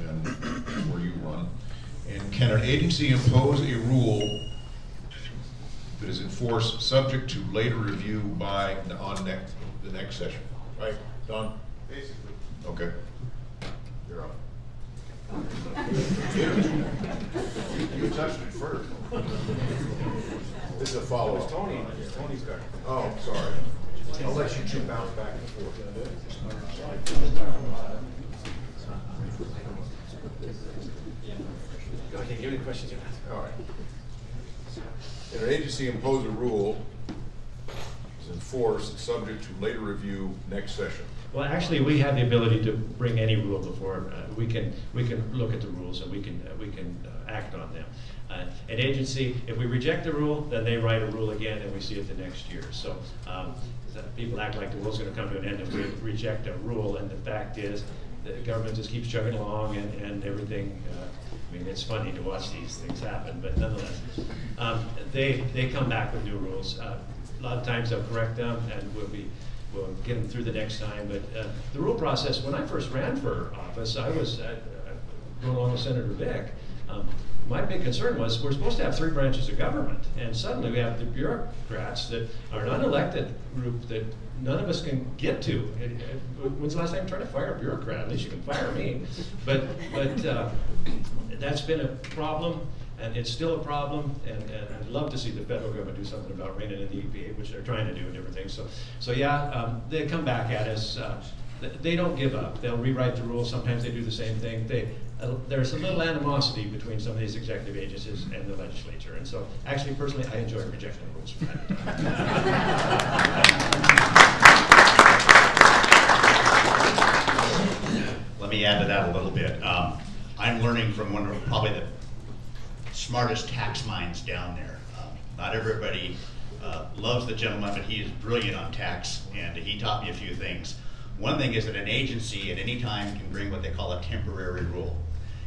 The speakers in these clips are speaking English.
and where you run. And can an agency impose a rule that is enforced subject to later review by the next session? Right, Don? Basically. Okay. You're up. You touched it first. This is a follow-up. Tony's got it. Oh, sorry. I'll let you two bounce back and forth. Okay, give me the questions you asked. All right. Can an agency impose a rule is enforced subject to later review next session? Well, actually, we have the ability to bring any rule before. We can look at the rules and we can act on them. An agency, if we reject the rule, then they write a rule again and we see it the next year. So people act like the world's going to come to an end if we reject a rule, and the fact is the government just keeps chugging along and everything. I mean, it's funny to watch these things happen, but nonetheless, they come back with new rules. A lot of times they'll correct them, and we'll get them through the next time. But the rule process, when I first ran for office, I was going along with Senator Vick. My big concern was we're supposed to have 3 branches of government, and suddenly we have the bureaucrats that are an unelected group that none of us can get to. When's the last time you tried to fire a bureaucrat? At least you can fire me. But that's been a problem, and it's still a problem, and I'd love to see the federal government do something about reining in the EPA, which they're trying to do and different things. So yeah, they come back at us. They don't give up. They'll rewrite the rules. Sometimes they do the same thing. There's a little animosity between some of these executive agencies and the legislature. And so, actually, personally, I enjoy rejecting the rules from time to time. Let me add to that a little bit. I'm learning from one of probably the smartest tax minds down there. Not everybody loves the gentleman, but he is brilliant on tax, and he taught me a few things. One thing is that an agency at any time can bring what they call a temporary rule.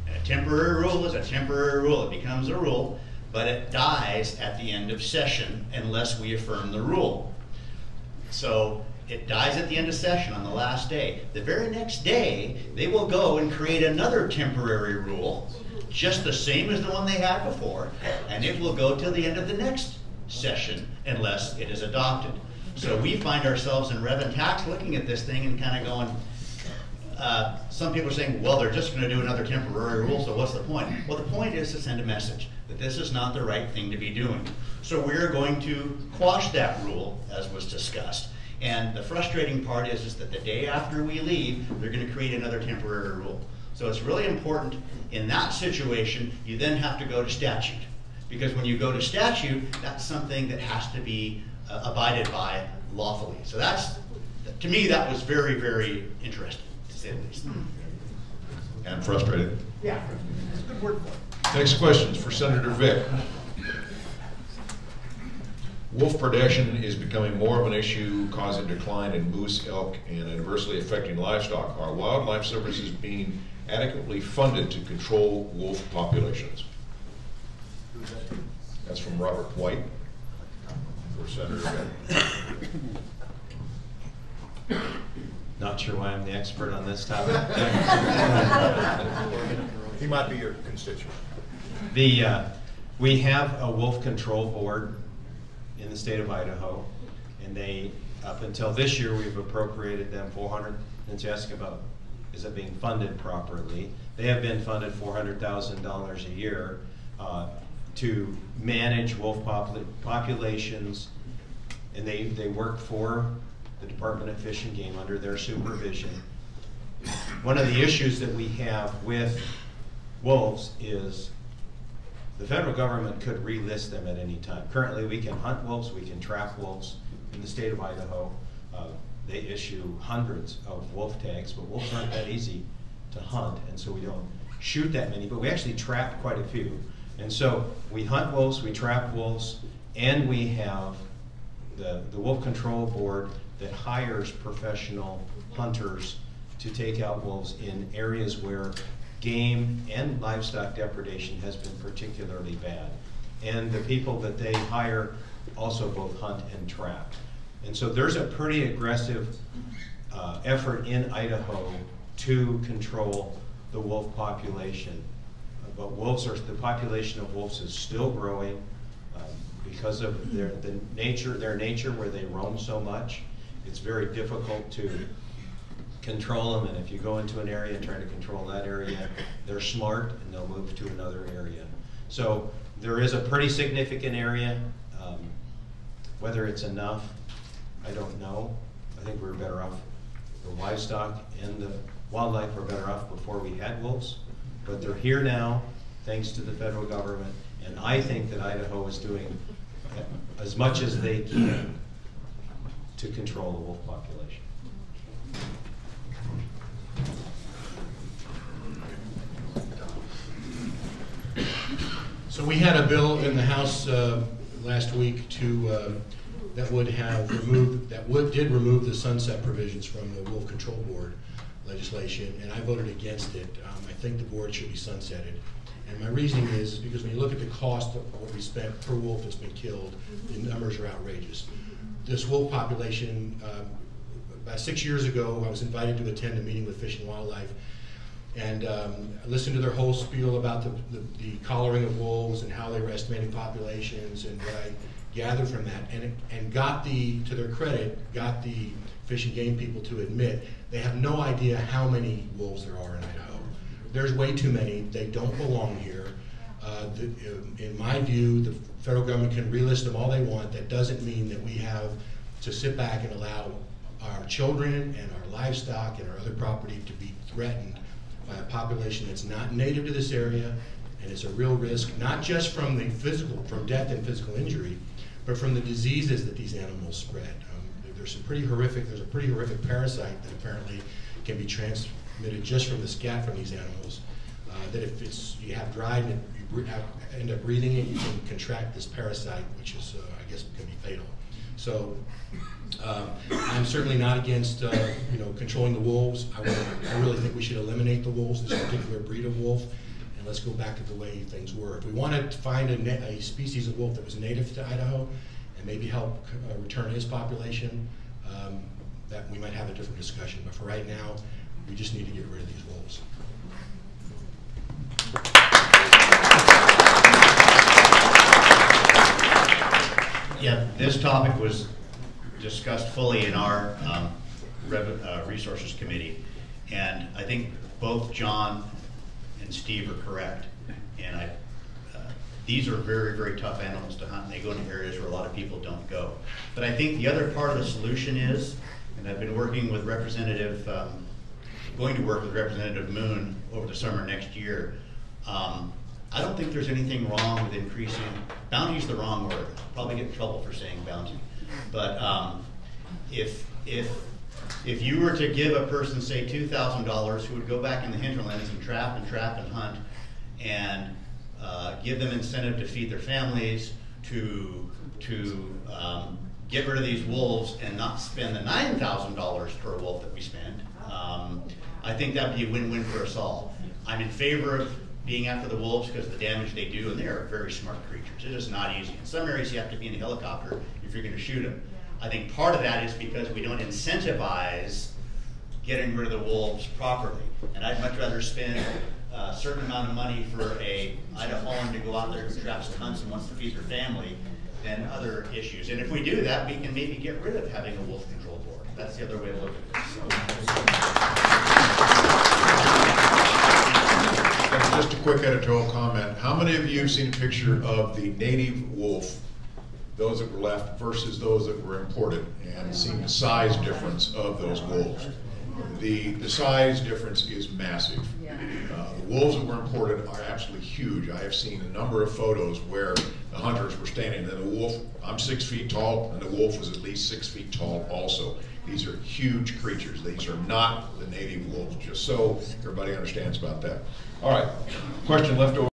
And a temporary rule is a temporary rule. It becomes a rule, but it dies at the end of session unless we affirm the rule. So it dies at the end of session on the last day. The very next day, they will go and create another temporary rule, just the same as the one they had before, and it will go till the end of the next session unless it is adopted. So we find ourselves in Rev and Tax looking at this thing and kind of going, some people are saying, well, they're just going to do another temporary rule, so what's the point? Well, the point is to send a message that this is not the right thing to be doing. So we're going to quash that rule, as was discussed. And the frustrating part is that the day after we leave, they're going to create another temporary rule. So it's really important in that situation, you then have to go to statute. Because when you go to statute, that's something that has to be abided by lawfully. So that's, to me, that was very, very interesting, to say the least. And frustrated. Yeah, that's a good word for it. Next question is for Senator Vick. Wolf predation is becoming more of an issue, causing decline in moose, elk, and adversely affecting livestock. Are wildlife services being adequately funded to control wolf populations? That's from Robert White for Senator Vick. Not sure why I'm the expert on this topic. He might be your constituent. We have a wolf control board in the state of Idaho, and they, up until this year, we've appropriated them since you're asking about is it being funded properly, they have been funded $400,000 a year to manage wolf populations, and they work for the Department of Fish and Game under their supervision. One of the issues that we have with wolves is the federal government could relist them at any time. Currently, we can hunt wolves, we can trap wolves. In the state of Idaho, they issue hundreds of wolf tags, but wolves aren't that easy to hunt, and so we don't shoot that many, but we actually trap quite a few. And so we hunt wolves, we trap wolves, and we have the Wolf Control Board that hires professional hunters to take out wolves in areas where game and livestock depredation has been particularly bad. And the people that they hire also both hunt and trap. And so there's a pretty aggressive effort in Idaho to control the wolf population. But the population of wolves is still growing because of their nature where they roam so much. It's very difficult to control them, and if you go into an area and try to control that area, they're smart and they'll move to another area. So there is a pretty significant area. Whether it's enough, I don't know. I think we were better off, the livestock and the wildlife were better off before we had wolves, but they're here now thanks to the federal government, and I think that Idaho is doing as much as they can to control the wolf population. So we had a bill in the House last week that did remove the sunset provisions from the Wolf Control Board legislation, and I voted against it. I think the board should be sunsetted. And my reasoning is because when you look at the cost of what we spent per wolf that's been killed, the numbers are outrageous. This wolf population, about 6 years ago, I was invited to attend a meeting with Fish and Wildlife, and I listened to their whole spiel about the collaring of wolves and how they were estimating populations and what I gathered from that, and to their credit, got the Fish and Game people to admit they have no idea how many wolves there are in Idaho. There's way too many. They don't belong here. In my view, the federal government can relist them all they want. That doesn't mean that we have to sit back and allow our children and our livestock and our other property to be threatened by a population that's not native to this area, and it's a real risk, not just from death and physical injury, but from the diseases that these animals spread. There's a pretty horrific parasite that apparently can be transmitted just from the scat from these animals. That if you have dried and you end up breathing it, you can contract this parasite, which is, I guess, can be fatal. So I'm certainly not against controlling the wolves. I really think we should eliminate the wolves, this particular breed of wolf, and let's go back to the way things were. If we wanted to find a species of wolf that was native to Idaho and maybe help return his population, that we might have a different discussion. But for right now, we just need to get rid of these wolves. Yeah, this topic was discussed fully in our Resources Committee, and I think both John and Steve are correct. And these are very, very tough animals to hunt, and they go into areas where a lot of people don't go. But I think the other part of the solution is, and I've been working with going to work with Representative Moon over the summer next year. I don't think there's anything wrong with increasing, bounty's the wrong word, I'll probably get in trouble for saying bounty. But if you were to give a person, say, $2,000 who would go back in the hinterlands and trap and hunt, and give them incentive to feed their families, to get rid of these wolves and not spend the $9,000 per wolf that we spend, I think that would be a win-win for us all. I'm in favor of being after the wolves because of the damage they do, and they are very smart creatures. It is not easy. In some areas you have to be in a helicopter if you're going to shoot them. I think part of that is because we don't incentivize getting rid of the wolves properly. And I'd much rather spend a certain amount of money for a Idahoan to go out there who traps tons and wants to feed their family than other issues. And if we do that, we can maybe get rid of having a wolf control board. That's the other way to look at this. Just a quick editorial comment. How many of you have seen a picture of the native wolf, those that were left versus those that were imported, and seen the size difference of those wolves? The size difference is massive. The wolves that were imported are absolutely huge. I have seen a number of photos where the hunters were standing, and the wolf, I'm 6 feet tall, and the wolf was at least 6 feet tall also. These are huge creatures. These are not the native wolves, just so everybody understands about that. All right, question left over.